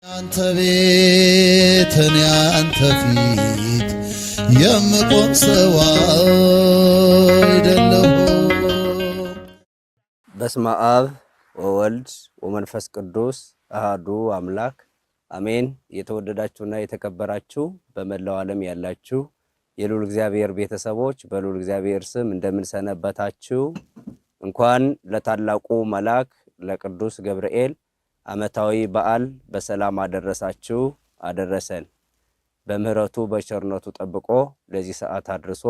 አንተ ቤት እኔ አንተ ፊት የምቆም ሰው አይደለሁ። በስመ አብ ወወልድ ወመንፈስ ቅዱስ አሃዱ አምላክ አሜን። የተወደዳችሁና የተከበራችሁ በመላው ዓለም ያላችሁ የልዑል እግዚአብሔር ቤተሰቦች በልዑል እግዚአብሔር ስም እንደምን ሰነበታችሁ? እንኳን ለታላቁ መልአክ ለቅዱስ ገብርኤል ዓመታዊ በዓል በሰላም አደረሳችሁ አደረሰን። በምህረቱ በቸርነቱ ጠብቆ ለዚህ ሰዓት አድርሶ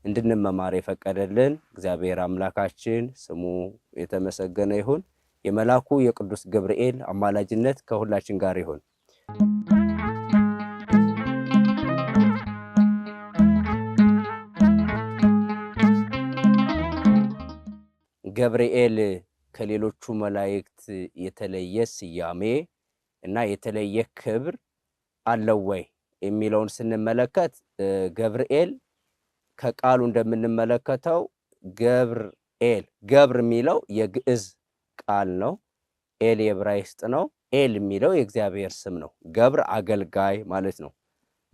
እንድንመማር የፈቀደልን እግዚአብሔር አምላካችን ስሙ የተመሰገነ ይሁን። የመልአኩ የቅዱስ ገብርኤል አማላጅነት ከሁላችን ጋር ይሁን። ገብርኤል ከሌሎቹ መላእክት የተለየ ስያሜ እና የተለየ ክብር አለው ወይ የሚለውን ስንመለከት ገብርኤል ከቃሉ እንደምንመለከተው ገብርኤል ገብር የሚለው የግዕዝ ቃል ነው። ኤል የዕብራይስጥ ነው። ኤል የሚለው የእግዚአብሔር ስም ነው። ገብር አገልጋይ ማለት ነው።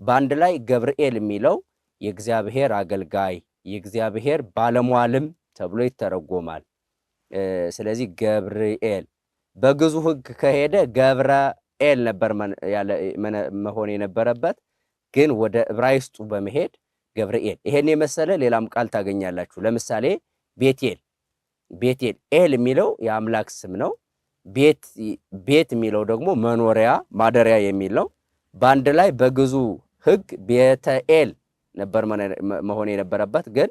በአንድ ላይ ገብርኤል የሚለው የእግዚአብሔር አገልጋይ የእግዚአብሔር ባለሟልም ተብሎ ይተረጎማል። ስለዚህ ገብርኤል በግዙ ሕግ ከሄደ ገብረኤል ነበር መሆን የነበረበት፣ ግን ወደ ዕብራይስጡ በመሄድ ገብርኤል ይሄን የመሰለ ሌላም ቃል ታገኛላችሁ። ለምሳሌ ቤቴል ቤቴል ኤል የሚለው የአምላክ ስም ነው። ቤት የሚለው ደግሞ መኖሪያ ማደሪያ የሚል ነው። በአንድ ላይ በግዙ ሕግ ቤተኤል ነበር መሆን የነበረበት፣ ግን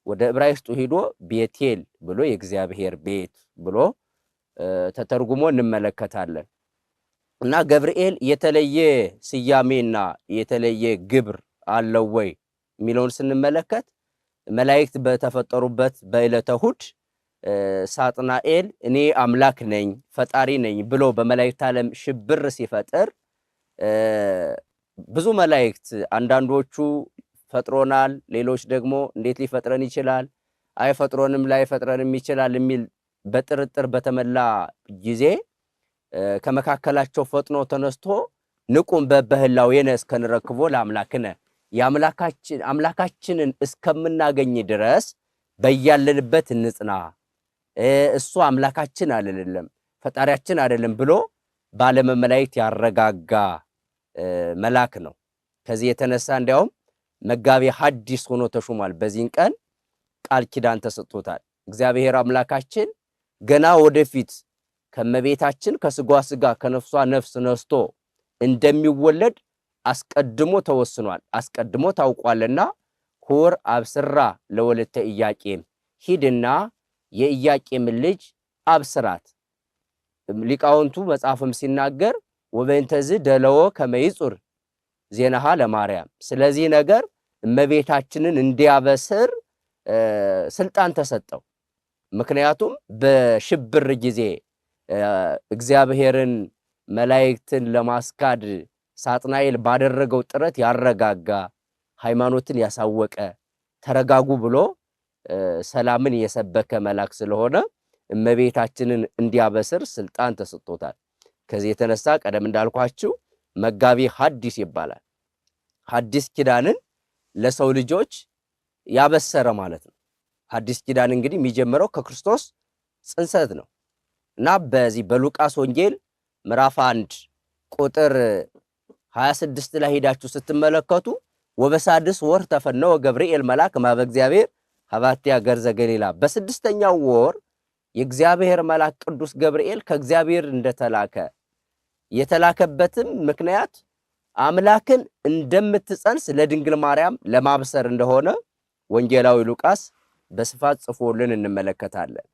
ወደ ዕብራይስጡ ሂዶ ቤቴል ብሎ የእግዚአብሔር ቤት ብሎ ተተርጉሞ እንመለከታለን። እና ገብርኤል የተለየ ስያሜና የተለየ ግብር አለው ወይ የሚለውን ስንመለከት መላእክት በተፈጠሩበት በዕለተ እሑድ ሳጥናኤል እኔ አምላክ ነኝ ፈጣሪ ነኝ ብሎ በመላእክት ዓለም ሽብር ሲፈጥር ብዙ መላእክት አንዳንዶቹ ፈጥሮናል፣ ሌሎች ደግሞ እንዴት ሊፈጥረን ይችላል፣ አይፈጥሮንም ላይፈጥረንም ይችላል የሚል በጥርጥር በተመላ ጊዜ ከመካከላቸው ፈጥኖ ተነስቶ ንቁም በበህላዌነ እስከንረክቦ ለአምላክነ አምላካችንን እስከምናገኝ ድረስ በያለንበት እንጽና፣ እሱ አምላካችን አይደለም ፈጣሪያችን አይደለም ብሎ በዓለመ መላእክት ያረጋጋ መልአክ ነው። ከዚህ የተነሳ እንዲያውም መጋቤ ሐዲስ ሆኖ ተሹሟል። በዚህን ቀን ቃል ኪዳን ተሰጥቶታል። እግዚአብሔር አምላካችን ገና ወደፊት ከመቤታችን ከስጋዋ ስጋ ከነፍሷ ነፍስ ነስቶ እንደሚወለድ አስቀድሞ ተወስኗል፣ አስቀድሞ ታውቋልና ሁር አብስራ ለወለተ ኢያቄም ሂድና የኢያቄም ልጅ አብስራት። ሊቃውንቱ መጽሐፍም ሲናገር ወበእንተዝ ደለዎ ከመይጹር ዜናሃ ለማርያም፣ ስለዚህ ነገር እመቤታችንን እንዲያበስር ስልጣን ተሰጠው። ምክንያቱም በሽብር ጊዜ እግዚአብሔርን መላእክትን ለማስካድ ሳጥናኤል ባደረገው ጥረት ያረጋጋ ሃይማኖትን ያሳወቀ ተረጋጉ ብሎ ሰላምን የሰበከ መልአክ ስለሆነ እመቤታችንን እንዲያበስር ስልጣን ተሰጥቶታል። ከዚህ የተነሳ ቀደም እንዳልኳችሁ መጋቤ ሐዲስ ይባላል። ሐዲስ ኪዳንን ለሰው ልጆች ያበሰረ ማለት ነው። ሐዲስ ኪዳን እንግዲህ የሚጀምረው ከክርስቶስ ጽንሰት ነው እና በዚህ በሉቃስ ወንጌል ምዕራፍ 1 ቁጥር 26 ላይ ሄዳችሁ ስትመለከቱ ወበሳድስ ወር ተፈነወ ገብርኤል መልአክ ማበ እግዚአብሔር ሀባትያ ገርዘ ገሊላ፣ በስድስተኛው ወር የእግዚአብሔር መልአክ ቅዱስ ገብርኤል ከእግዚአብሔር እንደተላከ የተላከበትም ምክንያት አምላክን እንደምትጸንስ ለድንግል ማርያም ለማብሰር እንደሆነ ወንጌላዊ ሉቃስ በስፋት ጽፎልን እንመለከታለን።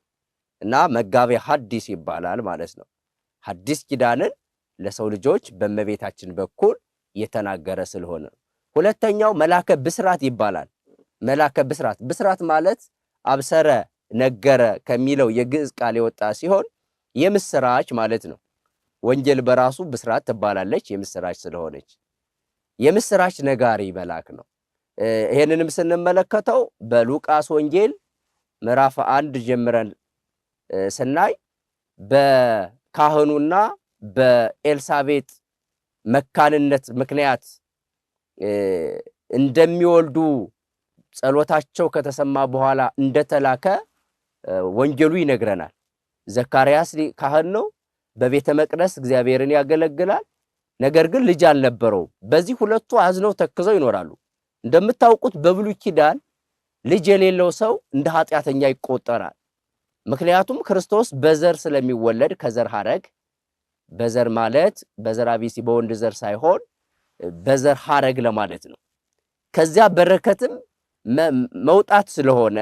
እና መጋቤ ሐዲስ ይባላል ማለት ነው። ሐዲስ ኪዳንን ለሰው ልጆች በእመቤታችን በኩል የተናገረ ስለሆነ። ሁለተኛው መላከ ብስራት ይባላል። መላከ ብስራት፣ ብስራት ማለት አብሰረ ነገረ ከሚለው የግዕዝ ቃል የወጣ ሲሆን የምስራች ማለት ነው። ወንጌል በራሱ ብስራት ትባላለች፣ የምስራች ስለሆነች የምስራች ነጋሪ መልአክ ነው። ይሄንንም ስንመለከተው በሉቃስ ወንጌል ምዕራፍ 1 ጀምረን ስናይ በካህኑና በኤልሳቤጥ መካንነት ምክንያት እንደሚወልዱ ጸሎታቸው ከተሰማ በኋላ እንደተላከ ወንጌሉ ይነግረናል። ዘካርያስ ካህን ነው፣ በቤተ መቅደስ እግዚአብሔርን ያገለግላል። ነገር ግን ልጅ አልነበረውም። በዚህ ሁለቱ አዝነው ተክዘው ይኖራሉ። እንደምታውቁት በብሉይ ኪዳን ልጅ የሌለው ሰው እንደ ኃጢአተኛ ይቆጠራል። ምክንያቱም ክርስቶስ በዘር ስለሚወለድ ከዘር ሐረግ፣ በዘር ማለት በዘር አቢሲ በወንድ ዘር ሳይሆን በዘር ሐረግ ለማለት ነው። ከዚያ በረከትም መውጣት ስለሆነ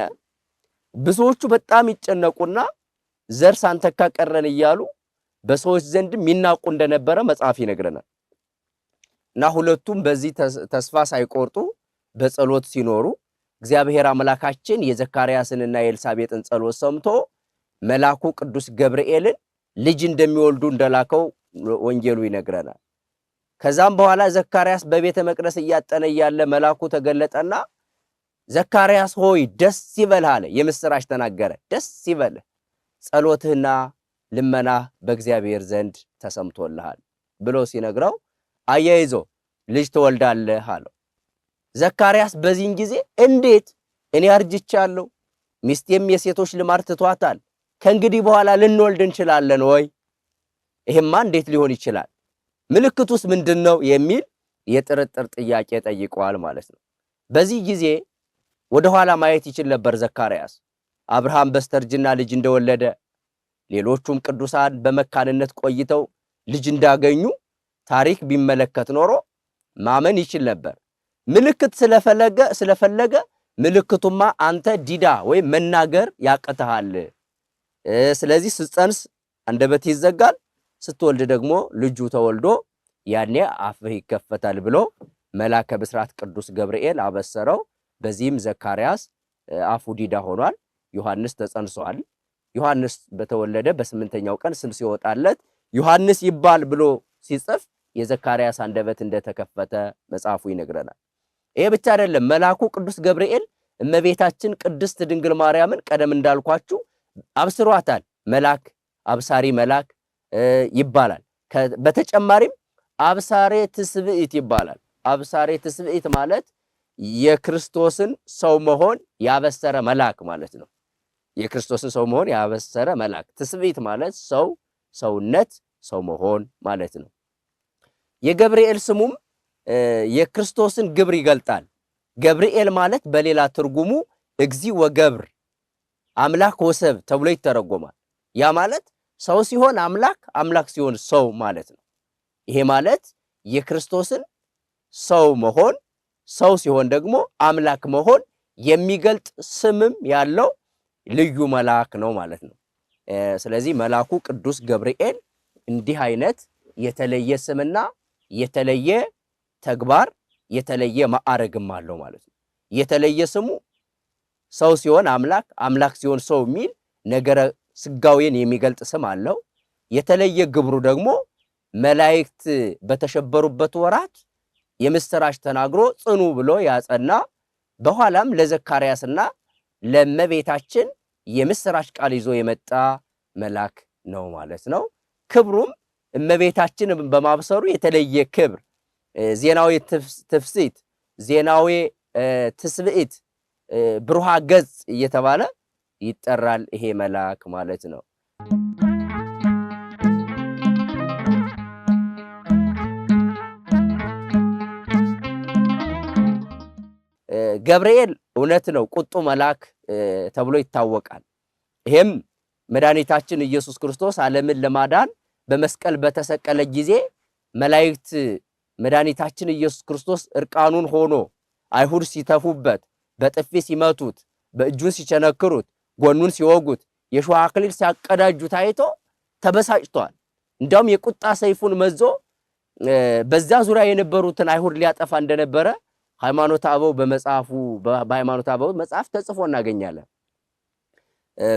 ብዙዎቹ በጣም ይጨነቁና ዘር ሳንተካ ቀረን እያሉ በሰዎች ዘንድም ይናቁ እንደነበረ መጽሐፍ ይነግረናል። እና ሁለቱም በዚህ ተስፋ ሳይቆርጡ በጸሎት ሲኖሩ እግዚአብሔር አምላካችን የዘካርያስንና የኤልሳቤጥን ጸሎት ሰምቶ መልአኩ ቅዱስ ገብርኤልን ልጅ እንደሚወልዱ እንደላከው ወንጌሉ ይነግረናል። ከዛም በኋላ ዘካርያስ በቤተ መቅደስ እያጠነ እያለ መልአኩ ተገለጠና ዘካርያስ ሆይ ደስ ይበልህ አለ። የምስራች ተናገረ። ደስ ይበልህ፣ ጸሎትህና ልመናህ በእግዚአብሔር ዘንድ ተሰምቶልሃል ብሎ ሲነግረው አያይዞ ልጅ ትወልዳለህ አለው። ዘካርያስ በዚህን ጊዜ እንዴት እኔ አርጅቻለሁ፣ ሚስቴም የሴቶች ልማድ ትቷታል፣ ከእንግዲህ በኋላ ልንወልድ እንችላለን ወይ? ይሄማ እንዴት ሊሆን ይችላል? ምልክቱስ ምንድነው? የሚል የጥርጥር ጥያቄ ጠይቀዋል ማለት ነው። በዚህ ጊዜ ወደ ኋላ ማየት ይችል ነበር ዘካርያስ። አብርሃም በስተርጅና ልጅ እንደወለደ፣ ሌሎቹም ቅዱሳን በመካንነት ቆይተው ልጅ እንዳገኙ ታሪክ ቢመለከት ኖሮ ማመን ይችል ነበር። ምልክት ስለፈለገ ምልክቱማ አንተ ዲዳ ወይም መናገር ያቅተሃል፣ ስለዚህ ስትጸንስ አንደበት ይዘጋል፣ ስትወልድ ደግሞ ልጁ ተወልዶ ያኔ አፍህ ይከፈታል ብሎ መልአከ ብስራት ቅዱስ ገብርኤል አበሰረው። በዚህም ዘካርያስ አፉ ዲዳ ሆኗል። ዮሐንስ ተጸንሷል። ዮሐንስ በተወለደ በስምንተኛው ቀን ስም ሲወጣለት ዮሐንስ ይባል ብሎ ሲጽፍ የዘካርያስ አንደበት እንደተከፈተ መጽሐፉ ይነግረናል። ይሄ ብቻ አይደለም። መልአኩ ቅዱስ ገብርኤል እመቤታችን ቅድስት ድንግል ማርያምን ቀደም እንዳልኳችሁ አብስሯታል። መልአክ አብሳሪ መልአክ ይባላል። በተጨማሪም አብሳሬ ትስብእት ይባላል። አብሳሬ ትስብእት ማለት የክርስቶስን ሰው መሆን ያበሰረ መልአክ ማለት ነው። የክርስቶስን ሰው መሆን ያበሰረ መልአክ። ትስብእት ማለት ሰው፣ ሰውነት፣ ሰው መሆን ማለት ነው። የገብርኤል ስሙም የክርስቶስን ግብር ይገልጣል። ገብርኤል ማለት በሌላ ትርጉሙ እግዚ ወገብር አምላክ ወሰብ ተብሎ ይተረጎማል። ያ ማለት ሰው ሲሆን አምላክ፣ አምላክ ሲሆን ሰው ማለት ነው። ይሄ ማለት የክርስቶስን ሰው መሆን፣ ሰው ሲሆን ደግሞ አምላክ መሆን የሚገልጥ ስምም ያለው ልዩ መልአክ ነው ማለት ነው። ስለዚህ መልአኩ ቅዱስ ገብርኤል እንዲህ አይነት የተለየ ስምና የተለየ ተግባር የተለየ ማዕረግም አለው ማለት ነው። የተለየ ስሙ ሰው ሲሆን አምላክ፣ አምላክ ሲሆን ሰው የሚል ነገረ ስጋዌን የሚገልጥ ስም አለው። የተለየ ግብሩ ደግሞ መላእክት በተሸበሩበት ወራት የምስራች ተናግሮ ጽኑ ብሎ ያጸና፣ በኋላም ለዘካርያስና ለእመቤታችን የምስራች ቃል ይዞ የመጣ መልአክ ነው ማለት ነው። ክብሩም እመቤታችን በማብሰሩ የተለየ ክብር፣ ዜናዊ ትፍስት፣ ዜናዊ ትስብእት፣ ብሩሃ ገጽ እየተባለ ይጠራል ይሄ መልአክ ማለት ነው። ገብርኤል እውነት ነው ቁጡ መልአክ ተብሎ ይታወቃል። ይሄም መድኃኒታችን ኢየሱስ ክርስቶስ ዓለምን ለማዳን በመስቀል በተሰቀለ ጊዜ መላእክት መድኃኒታችን ኢየሱስ ክርስቶስ እርቃኑን ሆኖ አይሁድ ሲተፉበት፣ በጥፊ ሲመቱት፣ በእጁን ሲቸነክሩት፣ ጎኑን ሲወጉት፣ የሾህ አክሊል ሲያቀዳጁት አይቶ ተበሳጭቷል። እንዲያውም የቁጣ ሰይፉን መዞ በዛ ዙሪያ የነበሩትን አይሁድ ሊያጠፋ እንደነበረ ሃይማኖተ አበው በሃይማኖተ አበው መጽሐፍ ተጽፎ እናገኛለን።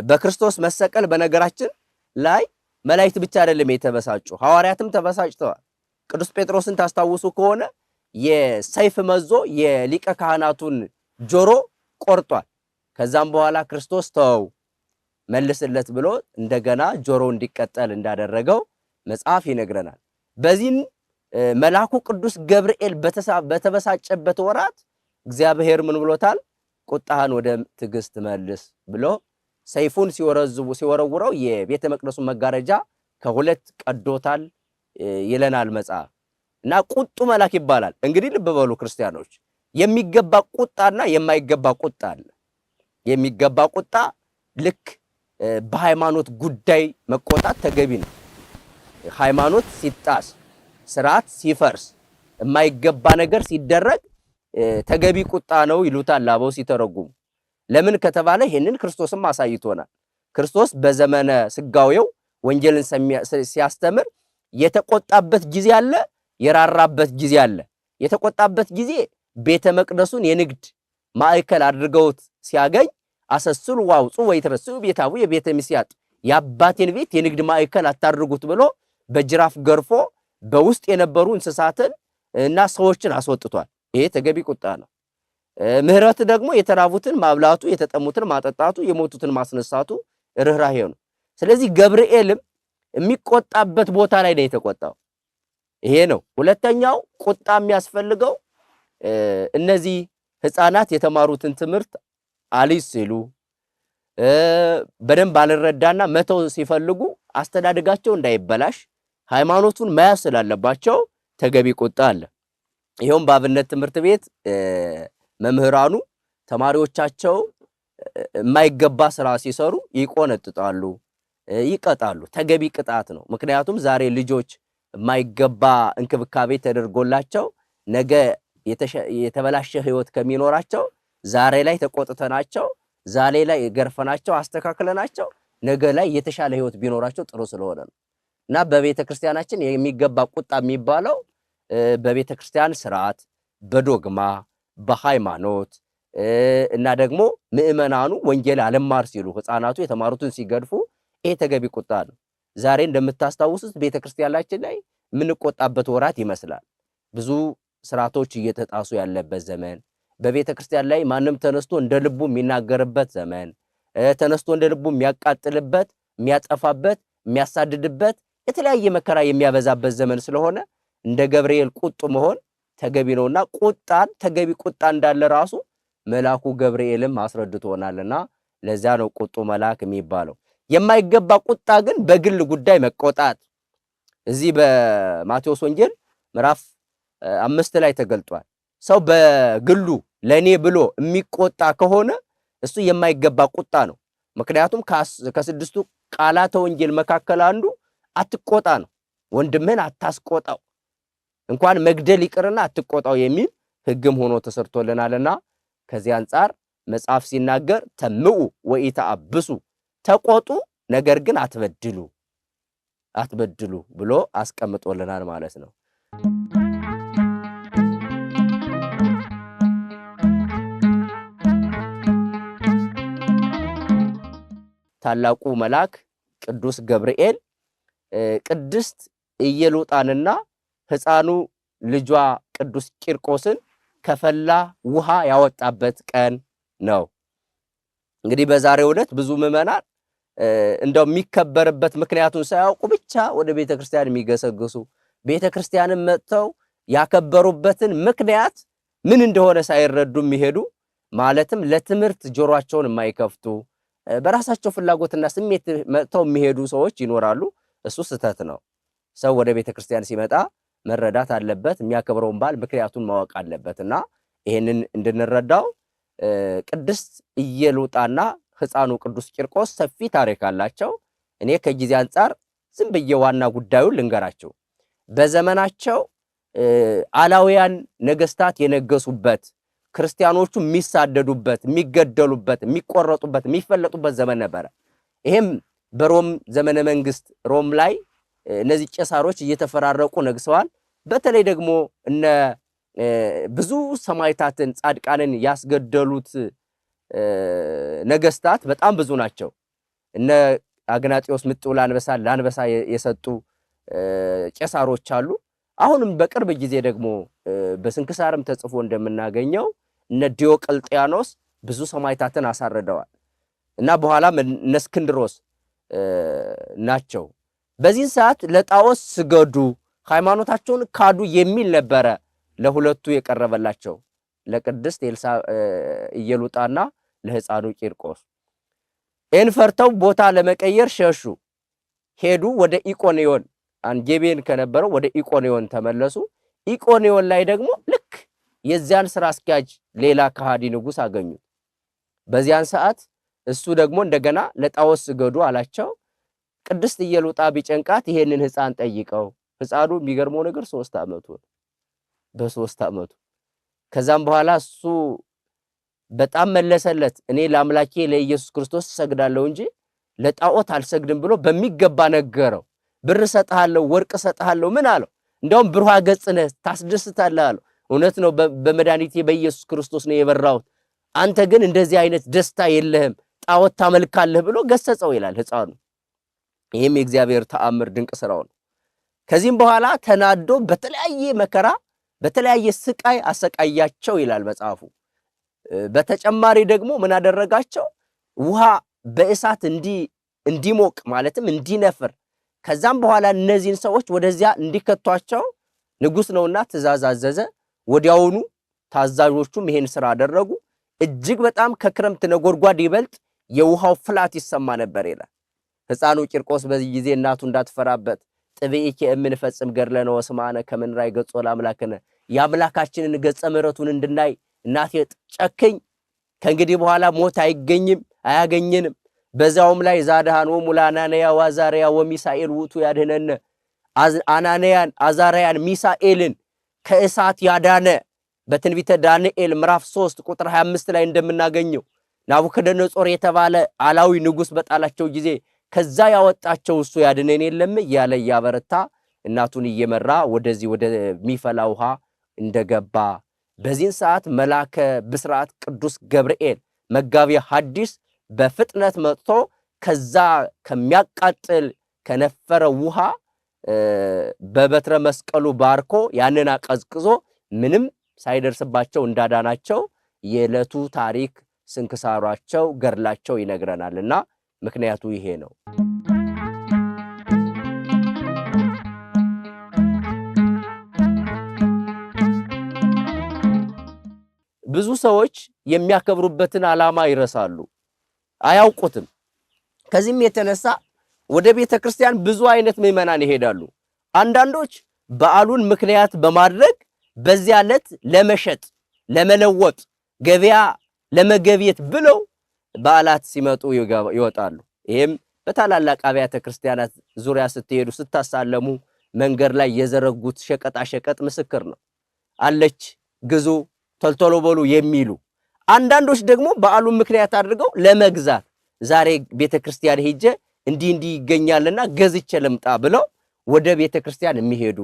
በክርስቶስ መሰቀል በነገራችን ላይ መላእክት ብቻ አይደለም የተበሳጩ፣ ሐዋርያትም ተበሳጭተዋል። ቅዱስ ጴጥሮስን ታስታውሱ ከሆነ የሰይፍ መዞ የሊቀ ካህናቱን ጆሮ ቆርጧል። ከዛም በኋላ ክርስቶስ ተው መልስለት ብሎ እንደገና ጆሮ እንዲቀጠል እንዳደረገው መጽሐፍ ይነግረናል። በዚህም መልአኩ ቅዱስ ገብርኤል በተበሳጨበት ወራት እግዚአብሔር ምን ብሎታል? ቁጣህን ወደ ትዕግስት መልስ ብሎ ሰይፉን ሲወረውረው የቤተ መቅደሱን መጋረጃ ከሁለት ቀዶታል ይለናል መጽሐፍ። እና ቁጡ መልአክ ይባላል። እንግዲህ ልብ በሉ ክርስቲያኖች፣ የሚገባ ቁጣና የማይገባ ቁጣ አለ። የሚገባ ቁጣ ልክ በሃይማኖት ጉዳይ መቆጣት ተገቢ ነው። ሃይማኖት ሲጣስ፣ ስርዓት ሲፈርስ፣ የማይገባ ነገር ሲደረግ ተገቢ ቁጣ ነው ይሉታል አበው ሲተረጉሙ። ለምን ከተባለ ይሄንን ክርስቶስም አሳይቶናል። ክርስቶስ በዘመነ ስጋዌው ወንጌልን ሲያስተምር የተቆጣበት ጊዜ አለ፣ የራራበት ጊዜ አለ። የተቆጣበት ጊዜ ቤተ መቅደሱን የንግድ ማዕከል አድርገውት ሲያገኝ አሰስሉ ዋውጹ ወይትረስኡ ቤታው የቤተ ምስያጥ የአባቴን ቤት የንግድ ማዕከል አታድርጉት ብሎ በጅራፍ ገርፎ በውስጥ የነበሩ እንስሳትን እና ሰዎችን አስወጥቷል። ይሄ ተገቢ ቁጣ ነው። ምህረት ደግሞ የተራቡትን ማብላቱ፣ የተጠሙትን ማጠጣቱ፣ የሞቱትን ማስነሳቱ ርህራሄ ነው። ስለዚህ ገብርኤልም የሚቆጣበት ቦታ ላይ ነው የተቆጣው። ይሄ ነው። ሁለተኛው ቁጣ የሚያስፈልገው እነዚህ ህፃናት የተማሩትን ትምህርት አሊስ ሲሉ በደንብ አልረዳና መተው ሲፈልጉ አስተዳደጋቸው እንዳይበላሽ ሃይማኖቱን መያዝ ስላለባቸው ተገቢ ቁጣ አለ። ይሄውም በአብነት ትምህርት ቤት መምህራኑ ተማሪዎቻቸው የማይገባ ስራ ሲሰሩ ይቆነጥጣሉ፣ ይቀጣሉ። ተገቢ ቅጣት ነው። ምክንያቱም ዛሬ ልጆች የማይገባ እንክብካቤ ተደርጎላቸው ነገ የተበላሸ ህይወት ከሚኖራቸው ዛሬ ላይ ተቆጥተናቸው፣ ዛሬ ላይ ገርፈናቸው፣ አስተካክለናቸው ነገ ላይ የተሻለ ህይወት ቢኖራቸው ጥሩ ስለሆነ ነው። እና በቤተ ክርስቲያናችን የሚገባ ቁጣ የሚባለው በቤተ ክርስቲያን ስርዓት፣ በዶግማ፣ በሃይማኖት እና ደግሞ ምእመናኑ ወንጌል አለማር ሲሉ ህፃናቱ የተማሩትን ሲገድፉ ይሄ ተገቢ ቁጣ ነው። ዛሬ እንደምታስታውሱት ቤተ ክርስቲያናችን ላይ የምንቆጣበት ወራት ይመስላል። ብዙ ስርዓቶች እየተጣሱ ያለበት ዘመን፣ በቤተ ክርስቲያን ላይ ማንም ተነስቶ እንደ ልቡ የሚናገርበት ዘመን፣ ተነስቶ እንደ ልቡ የሚያቃጥልበት፣ የሚያጠፋበት፣ የሚያሳድድበት፣ የተለያየ መከራ የሚያበዛበት ዘመን ስለሆነ እንደ ገብርኤል ቁጡ መሆን ተገቢ ነውና ቁጣን ተገቢ ቁጣ እንዳለ ራሱ መልአኩ ገብርኤልም አስረድቶናልና ለዚያ ነው ቁጡ መልአክ የሚባለው። የማይገባ ቁጣ ግን በግል ጉዳይ መቆጣት እዚህ በማቴዎስ ወንጌል ምዕራፍ 5 ላይ ተገልጧል። ሰው በግሉ ለኔ ብሎ የሚቆጣ ከሆነ እሱ የማይገባ ቁጣ ነው። ምክንያቱም ከስድስቱ ቃላተ ወንጌል መካከል አንዱ አትቆጣ ነው። ወንድምህን አታስቆጣው፣ እንኳን መግደል ይቅርና አትቆጣው የሚል ሕግም ሆኖ ተሰርቶልናልና ከዚህ አንጻር መጽሐፍ ሲናገር ተምኡ ወኢተአብሱ፣ ተቆጡ ነገር ግን አትበድሉ ብሎ አስቀምጦልናል ማለት ነው። ታላቁ መልአክ ቅዱስ ገብርኤል ቅድስት ኢየሉጣንና ሕፃኑ ልጇ ቅዱስ ቂርቆስን ከፈላ ውሃ ያወጣበት ቀን ነው። እንግዲህ በዛሬው ዕለት ብዙ ምዕመናን እንደው የሚከበርበት ምክንያቱን ሳያውቁ ብቻ ወደ ቤተክርስቲያን የሚገሰግሱ ቤተክርስቲያንን መጥተው ያከበሩበትን ምክንያት ምን እንደሆነ ሳይረዱ የሚሄዱ ማለትም ለትምህርት ጆሮአቸውን የማይከፍቱ በራሳቸው ፍላጎትና ስሜት መጥተው የሚሄዱ ሰዎች ይኖራሉ። እሱ ስህተት ነው። ሰው ወደ ቤተክርስቲያን ሲመጣ መረዳት አለበት። የሚያከብረውን በዓል ምክንያቱን ማወቅ አለበትና ይሄንን እንድንረዳው ቅድስት ኢየሉጣና ሕፃኑ ቅዱስ ቂርቆስ ሰፊ ታሪክ አላቸው። እኔ ከጊዜ አንጻር ዝም ብዬ ዋና ጉዳዩን ልንገራቸው። በዘመናቸው አላውያን ነገስታት የነገሱበት፣ ክርስቲያኖቹ የሚሳደዱበት፣ የሚገደሉበት፣ የሚቆረጡበት፣ የሚፈለጡበት ዘመን ነበረ። ይሄም በሮም ዘመነ መንግስት ሮም ላይ እነዚህ ቄሳሮች እየተፈራረቁ ነግሰዋል። በተለይ ደግሞ እነ ብዙ ሰማዕታትን ጻድቃንን ያስገደሉት ነገስታት በጣም ብዙ ናቸው። እነ አግናጢዮስ ምጥው ለአንበሳ የሰጡ ቄሳሮች አሉ። አሁንም በቅርብ ጊዜ ደግሞ በስንክሳርም ተጽፎ እንደምናገኘው እነ ዲዮቅልጥያኖስ ብዙ ሰማዕታትን አሳርደዋል እና በኋላም እነ እስክንድሮስ ናቸው። በዚህ ሰዓት ለጣዖት ስገዱ፣ ሃይማኖታቸውን ካዱ የሚል ነበረ ለሁለቱ የቀረበላቸው ለቅድስት ኢየሉጣና ለሕፃኑ ቂርቆስ። ፈርተው ቦታ ለመቀየር ሸሹ። ሄዱ ወደ ኢቆንዮን፣ አንጌቤን ከነበረው ወደ ኢቆንዮን ተመለሱ። ኢቆንዮን ላይ ደግሞ ልክ የዚያን ስራ አስኪያጅ ሌላ ከሃዲ ንጉስ አገኙት። በዚያን ሰዓት እሱ ደግሞ እንደገና ለጣዖት ስገዱ አላቸው። ቅድስት ኢየሉጣ ቢጨንቃት ይሄንን ሕፃን ጠይቀው፣ ሕፃኑ የሚገርመው ነገር 3 ዓመቱ በ3 ዓመቱ ከዛም በኋላ እሱ በጣም መለሰለት። እኔ ለአምላኬ ለኢየሱስ ክርስቶስ ሰግዳለሁ እንጂ ለጣዖት አልሰግድም ብሎ በሚገባ ነገረው። ብር ሰጣለሁ፣ ወርቅ ሰጣለሁ፣ ምን አለው? እንደውም ብሩሃ ገጽ ነህ ታስደስታለህ አለው። እውነት ነው፣ በመድኃኒቴ በኢየሱስ ክርስቶስ ነው የበራሁት። አንተ ግን እንደዚህ አይነት ደስታ የለህም፣ ጣዖት ታመልካለህ ብሎ ገሰጸው ይላል ሕፃኑ። ይህም የእግዚአብሔር ተአምር ድንቅ ስራው ነው። ከዚህም በኋላ ተናዶ በተለያየ መከራ በተለያየ ስቃይ አሰቃያቸው ይላል መጽሐፉ። በተጨማሪ ደግሞ ምን አደረጋቸው? ውሃ በእሳት እንዲሞቅ ማለትም እንዲነፍር፣ ከዛም በኋላ እነዚህን ሰዎች ወደዚያ እንዲከቷቸው ንጉስ ነውና ትእዛዝ አዘዘ። ወዲያውኑ ታዛዦቹም ይሄን ስራ አደረጉ። እጅግ በጣም ከክረምት ነጎድጓድ ይበልጥ የውሃው ፍላት ይሰማ ነበር ይላል። ሕፃኑ ቂርቆስ በዚህ ጊዜ እናቱ እንዳትፈራበት ጥብኢኪ እምንፈጽም ገድለነ ወስማነ ከምንራይ ገጾ ለአምላክነ፣ የአምላካችንን ገጸ ምሕረቱን እንድናይ እናቴ ጨክኝ፣ ከእንግዲህ በኋላ ሞት አያገኘንም። በዛውም ላይ ዛድሃን ወሙላናንያ ወአዛርያ ወሚሳኤል ውቱ ያድህነነ፣ አናንያን አዛርያን ሚሳኤልን ከእሳት ያዳነ በትንቢተ ዳንኤል ምዕራፍ 3 ቁጥር 25 ላይ እንደምናገኘው ናቡከደነጾር የተባለ አላዊ ንጉስ በጣላቸው ጊዜ ከዛ ያወጣቸው እሱ ያድነን የለም እያለ እያበረታ እናቱን እየመራ ወደዚህ ወደሚፈላ ውሃ እንደገባ፣ በዚህን ሰዓት መልአከ ብስራት ቅዱስ ገብርኤል መጋቢ ሐዲስ በፍጥነት መጥቶ ከዛ ከሚያቃጥል ከነፈረ ውሃ በበትረ መስቀሉ ባርኮ ያንን አቀዝቅዞ ምንም ሳይደርስባቸው እንዳዳናቸው የዕለቱ ታሪክ ስንክሳሯቸው ገድላቸው ይነግረናልና ምክንያቱ ይሄ ነው። ብዙ ሰዎች የሚያከብሩበትን ዓላማ ይረሳሉ፣ አያውቁትም። ከዚህም የተነሳ ወደ ቤተ ክርስቲያን ብዙ አይነት ምዕመናን ይሄዳሉ። አንዳንዶች በዓሉን ምክንያት በማድረግ በዚያ ዕለት ለመሸጥ፣ ለመለወጥ፣ ገበያ ለመገብየት ብለው በዓላት ሲመጡ ይወጣሉ። ይሄም በታላላቅ አብያተ ክርስቲያናት ዙሪያ ስትሄዱ ስታሳለሙ መንገድ ላይ የዘረጉት ሸቀጣ ሸቀጥ ምስክር ነው። አለች ግዙ ቶልቶሎ በሉ የሚሉ አንዳንዶች ደግሞ በዓሉን ምክንያት አድርገው ለመግዛት ዛሬ ቤተ ክርስቲያን ሄጄ እንዲህ ይገኛልና ገዝቼ ልምጣ ብለው ወደ ቤተ ክርስቲያን የሚሄዱ፣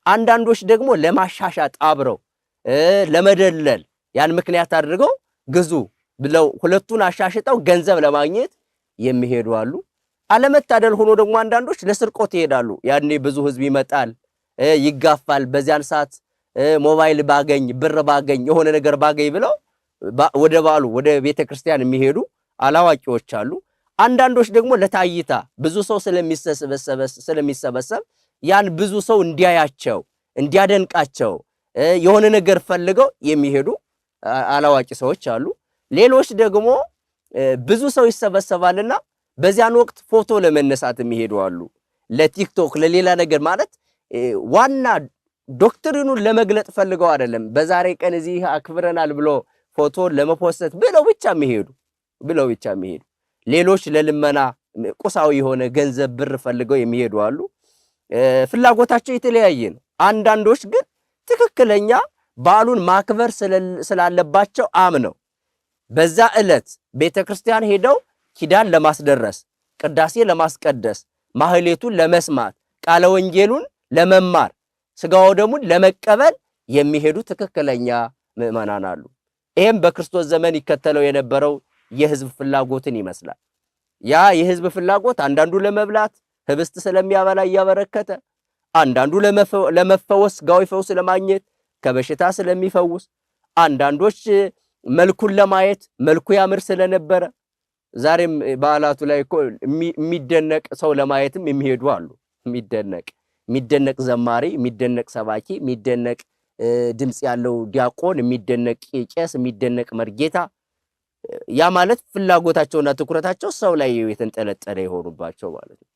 አንዳንዶች ደግሞ ለማሻሻጥ አብረው ለመደለል ያን ምክንያት አድርገው ግዙ ብለው ሁለቱን አሻሽጠው ገንዘብ ለማግኘት የሚሄዱ አሉ። አለመታደል ሆኖ ደግሞ አንዳንዶች ለስርቆት ይሄዳሉ። ያኔ ብዙ ህዝብ ይመጣል፣ ይጋፋል። በዚያን ሰዓት ሞባይል ባገኝ ብር ባገኝ የሆነ ነገር ባገኝ ብለው ወደ በዓሉ ወደ ቤተ ክርስቲያን የሚሄዱ አላዋቂዎች አሉ። አንዳንዶች ደግሞ ለታይታ ብዙ ሰው ስለሚሰበሰብ ያን ብዙ ሰው እንዲያያቸው እንዲያደንቃቸው የሆነ ነገር ፈልገው የሚሄዱ አላዋቂ ሰዎች አሉ። ሌሎች ደግሞ ብዙ ሰው ይሰበሰባልና በዚያን ወቅት ፎቶ ለመነሳት የሚሄዱ አሉ። ለቲክቶክ ለሌላ ነገር ማለት ዋና ዶክትሪኑን ለመግለጥ ፈልገው አይደለም። በዛሬ ቀን እዚህ አክብረናል ብሎ ፎቶ ለመፖስት ብለው ብቻ የሚሄዱ ሌሎች ለልመና ቁሳዊ የሆነ ገንዘብ ብር ፈልገው የሚሄዱ አሉ። ፍላጎታቸው የተለያየ ነው። አንዳንዶች ግን ትክክለኛ በዓሉን ማክበር ስላለባቸው አምነው በዛ ዕለት ቤተክርስቲያን ሄደው ኪዳን ለማስደረስ፣ ቅዳሴ ለማስቀደስ፣ ማህሌቱን ለመስማት፣ ቃለ ወንጌሉን ለመማር፣ ስጋው ደሙን ለመቀበል የሚሄዱ ትክክለኛ ምዕመናን አሉ። ይሄም በክርስቶስ ዘመን ይከተለው የነበረው የህዝብ ፍላጎትን ይመስላል። ያ የህዝብ ፍላጎት አንዳንዱ ለመብላት ህብስት ስለሚያበላ እያበረከተ፣ አንዳንዱ ለመፈወስ ስጋዊ ፈውስ ለማግኘት ከበሽታ ስለሚፈውስ፣ አንዳንዶች መልኩን ለማየት መልኩ ያምር ስለነበረ ዛሬም በዓላቱ ላይ እኮ የሚደነቅ ሰው ለማየትም የሚሄዱ አሉ። የሚደነቅ የሚደነቅ ዘማሪ፣ የሚደነቅ ሰባኪ፣ የሚደነቅ ድምጽ ያለው ዲያቆን፣ የሚደነቅ ቄስ፣ የሚደነቅ መርጌታ ያ ማለት ፍላጎታቸውና ትኩረታቸው ሰው ላይ የተንጠለጠለ የሆኑባቸው ማለት ነው።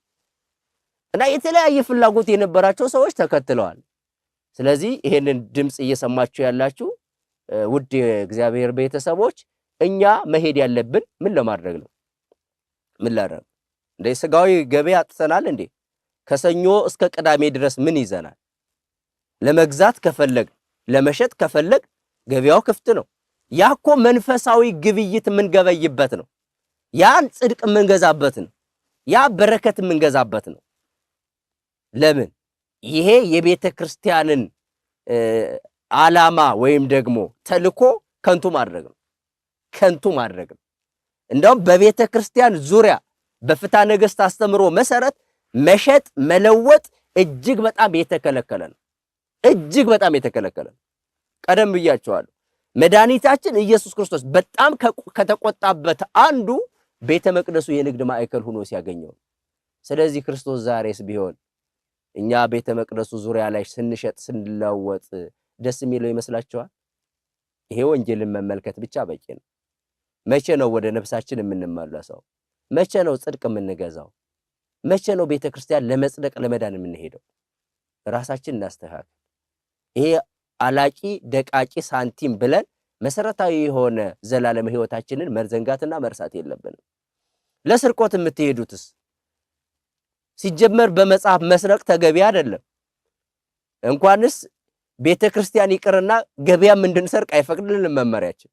እና የተለያየ ፍላጎት የነበራቸው ሰዎች ተከትለዋል። ስለዚህ ይሄንን ድምጽ እየሰማችሁ ያላችሁ ውድ የእግዚአብሔር ቤተሰቦች እኛ መሄድ ያለብን ምን ለማድረግ ነው? ምን ላደርግ እንደ ስጋዊ ገበያ አጥተናል እንዴ? ከሰኞ እስከ ቅዳሜ ድረስ ምን ይዘናል? ለመግዛት ከፈለግ ለመሸጥ ከፈለግ ገበያው ክፍት ነው። ያኮ መንፈሳዊ ግብይት የምንገበይበት ነው። ያን ጽድቅ የምንገዛበት ነው። ያ በረከት የምንገዛበት ነው። ለምን? ይሄ የቤተ ክርስቲያንን ዓላማ ወይም ደግሞ ተልኮ ከንቱ ማድረግ ነው። ከንቱ ማድረግ ነው። እንደውም በቤተ ክርስቲያን ዙሪያ በፍትሐ ነገሥት አስተምሮ መሰረት መሸጥ መለወጥ እጅግ በጣም የተከለከለ ነው። እጅግ በጣም የተከለከለ ነው። ቀደም ብያቸዋለሁ። መድኃኒታችን ኢየሱስ ክርስቶስ በጣም ከተቆጣበት አንዱ ቤተ መቅደሱ የንግድ ማዕከል ሆኖ ሲያገኘው። ስለዚህ ክርስቶስ ዛሬስ ቢሆን እኛ ቤተ መቅደሱ ዙሪያ ላይ ስንሸጥ ስንለወጥ ደስ የሚለው ይመስላችኋል? ይሄ ወንጌልን መመልከት ብቻ በቂ ነው። መቼ ነው ወደ ነፍሳችን የምንመለሰው? መቼ ነው ጽድቅ የምንገዛው? መቼ ነው ቤተ ክርስቲያን ለመጽደቅ ለመዳን የምንሄደው? ራሳችን እናስተካክል። ይሄ አላቂ ደቃቂ ሳንቲም ብለን መሰረታዊ የሆነ ዘላለም ህይወታችንን መርዘንጋትና መርሳት የለብንም። ለስርቆት የምትሄዱትስ ሲጀመር በመጽሐፍ መስረቅ ተገቢ አይደለም። እንኳንስ ቤተ ክርስቲያን ይቅርና ገበያም እንድንሰርቅ አይፈቅድልንም መመሪያችን።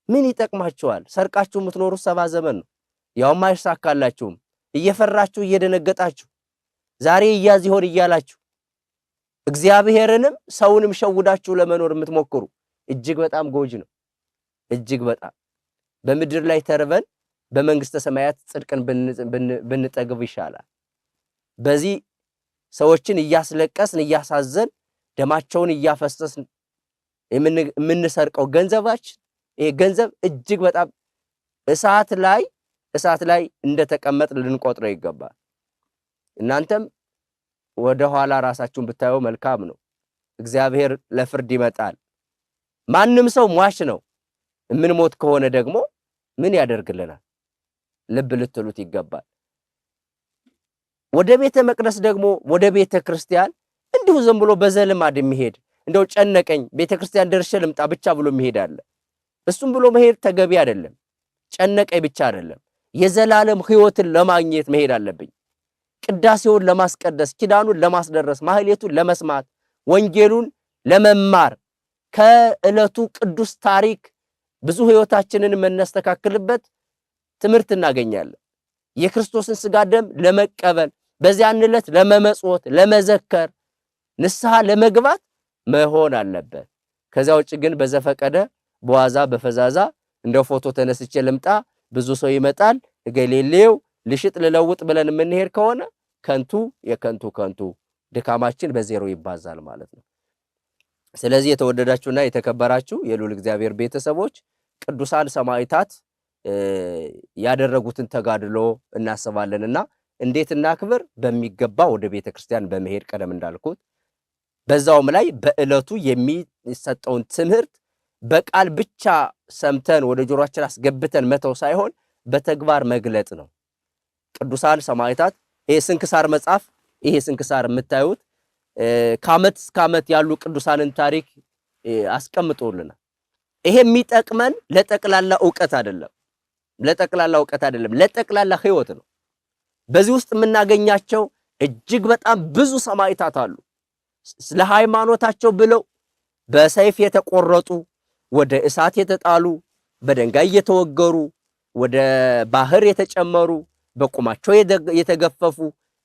ምን ይጠቅማችኋል? ሰርቃችሁ የምትኖሩት 70 ዘመን ነው። ያውም አይሳካላችሁም። እየፈራችሁ እየደነገጣችሁ ዛሬ እያዝ ይሆን እያላችሁ እግዚአብሔርንም ሰውንም ሸውዳችሁ ለመኖር የምትሞክሩ እጅግ በጣም ጎጂ ነው። እጅግ በጣም በምድር ላይ ተርበን በመንግስተ ሰማያት ጽድቅን ብንጠግብ ይሻላል። በዚህ ሰዎችን እያስለቀስን እያሳዘን ደማቸውን እያፈሰስን የምንሰርቀው ገንዘባችን ይሄ ገንዘብ እጅግ በጣም እሳት ላይ እንደተቀመጥ ልንቆጥረው ይገባል። እናንተም ወደ ኋላ ራሳችሁን ብታዩ መልካም ነው። እግዚአብሔር ለፍርድ ይመጣል። ማንም ሰው ሟች ነው። የምንሞት ከሆነ ደግሞ ምን ያደርግልናል? ልብ ልትሉት ይገባል። ወደ ቤተ መቅደስ ደግሞ ወደ ቤተ ክርስቲያን እንዲሁ ዝም ብሎ በዘልማድ የሚሄድ እንደው ጨነቀኝ ቤተ ክርስቲያን ደርሼ ልምጣ ብቻ ብሎ የሚሄድ አለ። እሱም ብሎ መሄድ ተገቢ አይደለም። ጨነቀኝ ብቻ አይደለም፣ የዘላለም ሕይወትን ለማግኘት መሄድ አለብኝ። ቅዳሴውን ለማስቀደስ፣ ኪዳኑን ለማስደረስ፣ ማህሌቱን ለመስማት፣ ወንጌሉን ለመማር ከዕለቱ ቅዱስ ታሪክ ብዙ ሕይወታችንን የምናስተካክልበት ትምህርት እናገኛለን። የክርስቶስን ሥጋ ደም ለመቀበል በዚያን ዕለት ለመመጽወት፣ ለመዘከር፣ ንስሐ ለመግባት መሆን አለበት። ከዛ ውጭ ግን በዘፈቀደ በዋዛ በፈዛዛ እንደው ፎቶ ተነስቼ ልምጣ ብዙ ሰው ይመጣል እገሌሌው ልሽጥ ልለውጥ ብለን የምንሄድ ከሆነ ከንቱ ድካማችን በዜሮ ይባዛል ማለት ነው። ስለዚህ የተወደዳችሁና የተከበራችሁ የልዑል እግዚአብሔር ቤተሰቦች ቅዱሳን ሰማዕታት ያደረጉትን ተጋድሎ እናስባለንና እንዴት እናክብር? በሚገባ ወደ ቤተክርስቲያን በመሄድ ቀደም እንዳልኩት በዛውም ላይ በዕለቱ የሚሰጠውን ትምህርት በቃል ብቻ ሰምተን ወደ ጆሮአችን አስገብተን መተው ሳይሆን በተግባር መግለጥ ነው። ቅዱሳን ሰማዕታት ይሄ ስንክሳር መጽሐፍ ይሄ ስንክሳር የምታዩት ከዓመት እስከ ዓመት ያሉ ቅዱሳንን ታሪክ አስቀምጦልናል። ይሄ የሚጠቅመን ለጠቅላላ ዕውቀት አይደለም፣ ለጠቅላላ ሕይወት ነው። በዚህ ውስጥ የምናገኛቸው እጅግ በጣም ብዙ ሰማዕታት አሉ። ስለ ሃይማኖታቸው ብለው በሰይፍ የተቆረጡ፣ ወደ እሳት የተጣሉ፣ በድንጋይ የተወገሩ፣ ወደ ባህር የተጨመሩ፣ በቁማቸው የተገፈፉ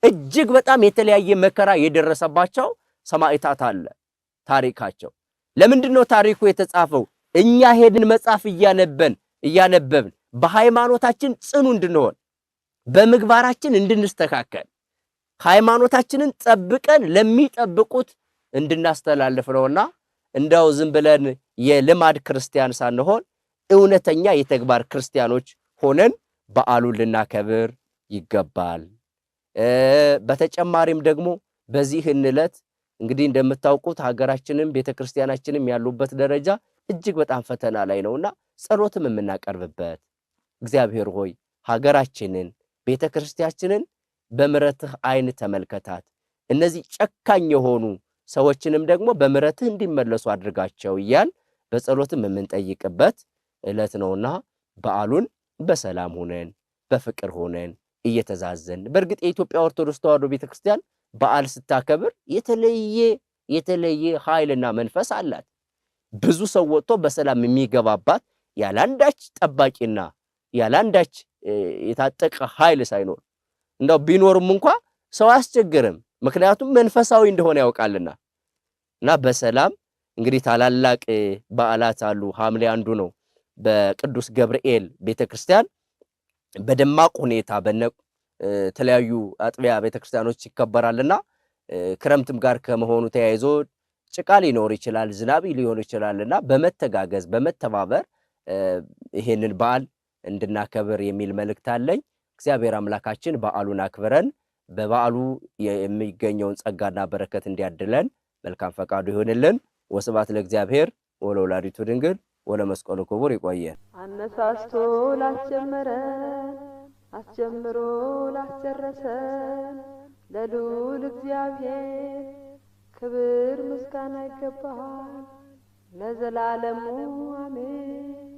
እጅግ በጣም የተለያየ መከራ የደረሰባቸው ሰማዕታት አለ ታሪካቸው። ለምንድነው ታሪኩ የተጻፈው? እኛ ሄድን መጽሐፍ እያነበብን በሃይማኖታችን ጽኑ እንድንሆን በምግባራችን እንድንስተካከል ሃይማኖታችንን ጠብቀን ለሚጠብቁት እንድናስተላልፍ ነውና እንደው ዝም ብለን የልማድ ክርስቲያን ሳንሆን እውነተኛ የተግባር ክርስቲያኖች ሆነን በዓሉን ልናከብር ይገባል። በተጨማሪም ደግሞ በዚህ ዕለት እንግዲህ እንደምታውቁት ሀገራችንም ቤተክርስቲያናችንም ያሉበት ደረጃ እጅግ በጣም ፈተና ላይ ነውና ጸሎትም የምናቀርብበት እግዚአብሔር ሆይ ሀገራችንን ቤተክርስቲያናችንን በምሕረትህ ዓይን ተመልከታት፣ እነዚህ ጨካኝ የሆኑ ሰዎችንም ደግሞ በምሕረትህ እንዲመለሱ አድርጋቸው እያል በጸሎትም የምንጠይቅበት ዕለት ነውና በዓሉን በሰላም ሆነን በፍቅር ሆነን እየተዛዘን በእርግጥ የኢትዮጵያ ኦርቶዶክስ ተዋሕዶ ቤተክርስቲያን በዓል ስታከብር የተለየ ኃይልና መንፈስ አላት። ብዙ ሰው ወጥቶ በሰላም የሚገባባት ያላንዳች ጠባቂና ያላንዳች የታጠቀ ኃይል ሳይኖር እንደው ቢኖርም እንኳን ሰው አያስቸግርም። ምክንያቱም መንፈሳዊ እንደሆነ ያውቃልና እና በሰላም እንግዲህ ታላላቅ በዓላት አሉ። ሐምሌ አንዱ ነው በቅዱስ ገብርኤል ቤተክርስቲያን በደማቅ ሁኔታ በተለያዩ አጥቢያ ቤተክርስቲያኖች ይከበራልና ክረምትም ጋር ከመሆኑ ተያይዞ ጭቃ ሊኖር ይችላል፣ ዝናብ ሊሆን ይችላልና በመተጋገዝ በመተባበር ይሄንን በዓል እንድናከብር የሚል መልእክት አለኝ። እግዚአብሔር አምላካችን በዓሉን አክብረን በበዓሉ የሚገኘውን ጸጋና በረከት እንዲያድለን መልካም ፈቃዱ ይሁንልን። ወስብሐት ለእግዚአብሔር ወለወላዲቱ ድንግል ወለመስቀሉ ክቡር። ይቆየን። አነሳስቶ ላስጀመረን አስጀምሮ ላስጨረሰን ለልዑል እግዚአብሔር ክብር ምስጋና ይገባል ለዘላለሙ አሜን።